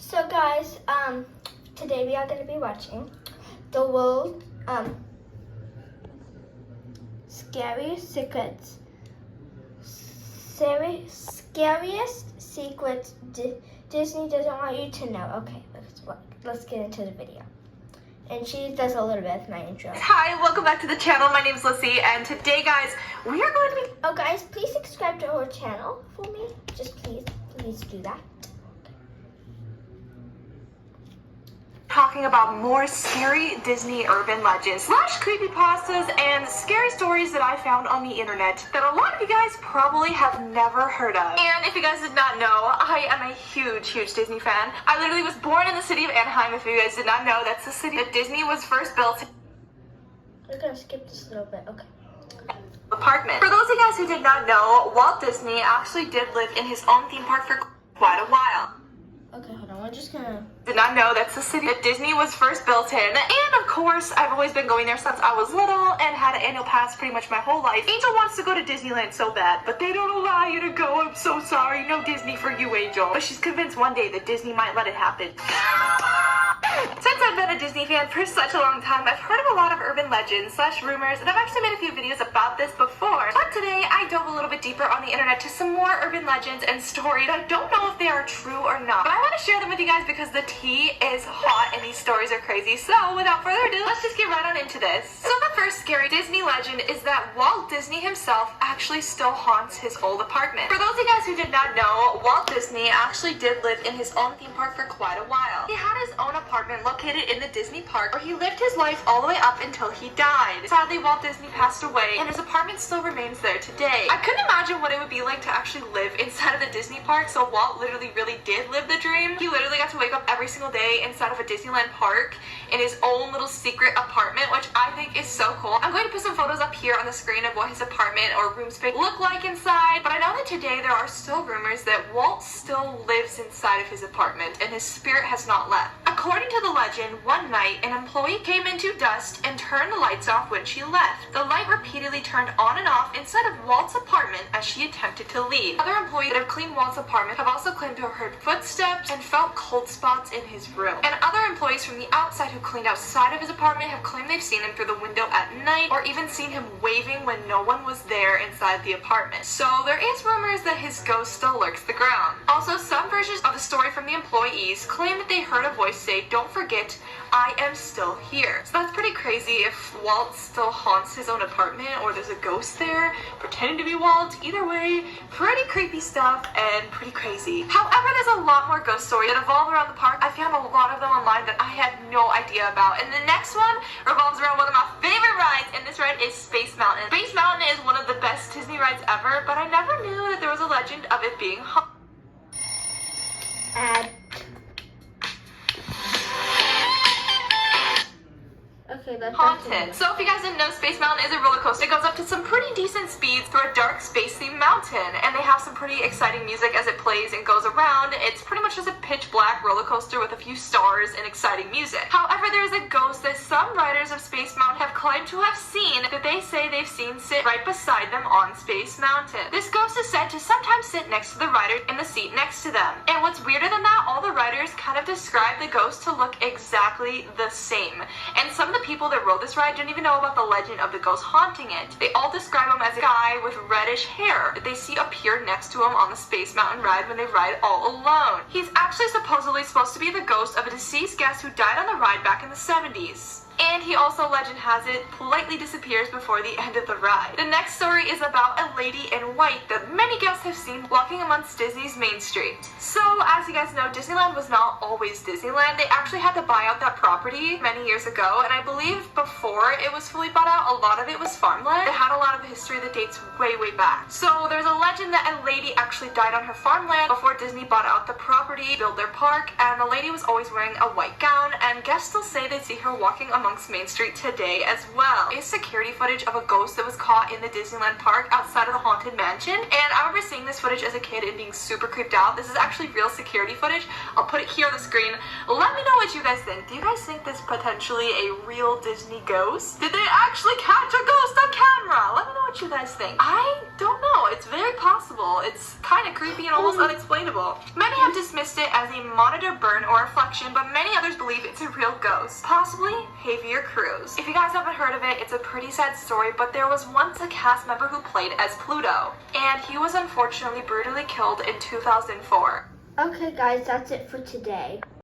So guys, today we are going to be watching the world scariest secrets, scariest secrets Disney doesn't want you to know. Okay, let's get into the video. And she does a little bit of my intro. Hi, welcome back to the channel. My name is Lissy, and today, guys, we are going to be... Oh, guys, please subscribe to our channel for me. Just please do that. talking about more scary Disney urban legends / creepypastas and scary stories that I found on the internet that a lot of you guys probably have never heard of. And if you guys did not know, I am a huge Disney fan. I literally was born in the city of Anaheim. If you guys did not know, that's the city that Disney was first built. We're gonna skip this a little bit, okay. Apartment. For those of you guys who did not know, Walt Disney actually did live in his own theme park for quite a while. Okay, hold on, we're just gonna... Did not know that's the city that Disney was first built in. And of course, I've always been going there since I was little and had an annual pass pretty much my whole life. Angel wants to go to Disneyland so bad, but they don't allow you to go. I'm so sorry. No Disney for you, Angel. But she's convinced one day that Disney might let it happen. Since I've been a Disney fan for such a long time, I've heard of a lot of urban legends / rumors, and I've actually made a few videos about this before. But today, I dove a little bit deeper on the internet to some more urban legends and stories. I don't know if they are true or not, but I want to share them with you guys because the tea is hot and these stories are crazy. So without further ado, let's just get right on into this. So the first scary Disney legend is that Walt Disney himself actually still haunts his old apartment. For those of you guys who did not know, Walt Disney actually did live in his own theme park for quite a while. He had his own apartment located in the Disney park where he lived his life all the way up until he died. Sadly, Walt Disney passed away and his apartment still remains there today. I couldn't imagine what it would be like to actually live inside of the Disney park, so Walt literally really did live the dream. He literally got to wake up every single day inside of a Disneyland park in his own little secret apartment, which I think is so cool. I'm going to put some photos up here on the screen of what his apartment or room space look like inside, but I know that today there are still rumors that Walt still lives inside of his apartment and his spirit has not left. According to the legend, one night an employee came into dust and turned the lights off when she left. The light repeatedly turned on and off inside of Walt's apartment as she attempted to leave. Other employees that have cleaned Walt's apartment have also claimed to have heard footsteps and felt cold spots in his room. And other employees from the outside who cleaned outside of his apartment have claimed they've seen him through the window at night or even seen him waving when no one was there inside the apartment. So there is rumors that his ghost still lurks the ground. Also, some versions of the story from the employees claim that they heard a voice say, "Don't forget, I am still here." So that's pretty crazy if Walt still haunts his own apartment or there's a ghost there pretending to be Walt. Either way, pretty creepy stuff and pretty crazy. However, there's a lot more ghost stories that evolve around the park. I found a lot of them online that I had no idea about. And the next one revolves around one of my favorite rides, and this ride is Space Mountain. Space Mountain is one of the best Disney rides ever, but I never knew that there was a legend of it being haunted. Okay, that's Haunted. So if you guys didn't know, Space Mountain is a roller coaster. It goes up to some pretty decent speeds through a dark space-themed mountain, and they have some pretty exciting music as it plays and goes around. It's pretty much just a pitch black roller coaster with a few stars and exciting music. However, there is a ghost that some riders of Space Mountain have claimed to have seen that they say they've seen sit right beside them on Space Mountain. This ghost is said to sometimes sit next to the rider in the seat next to them. And what's weirder than that, all the riders kind of describe the ghost to look exactly the same. And some of the people that rode this ride didn't even know about the legend of the ghost haunting it. They all describe him as a guy with reddish hair that they see appear next to him on the Space Mountain ride when they ride all alone. He's actually supposedly supposed to be the ghost of a deceased guest who died on the ride back in the 70s. And he also, legend has it, politely disappears before the end of the ride. The next story is about a lady in white that many guests have seen walking amongst Disney's Main Street. So, as you guys know, Disneyland was not always Disneyland. They actually had to buy out that property many years ago, and I believe before it was fully bought out, a lot of it was farmland. It had a lot of history that dates way back. So, there's a legend that a lady actually died on her farmland before Disney bought out the property, built their park, and the lady was always wearing a white gown, and guests still say they see her walking among amongst Main Street today as well. It's security footage of a ghost that was caught in the Disneyland park outside of the Haunted Mansion, and I remember seeing this footage as a kid and being super creeped out. This is actually real security footage. I'll put it here on the screen. Let me know what you guys think. Do you guys think this potentially a real Disney ghost? Did they actually catch a ghost on camera? Let me know what you guys think. I don't know. It's very possible. It's kind of creepy and almost unexplainable. Many have dismissed it as a monitor burn or reflection, but many others believe it's a real ghost. Possibly Javier Cruz. If you guys haven't heard of it, it's a pretty sad story, but there was once a cast member who played as Pluto, and he was unfortunately brutally killed in 2004. Okay, guys, that's it for today.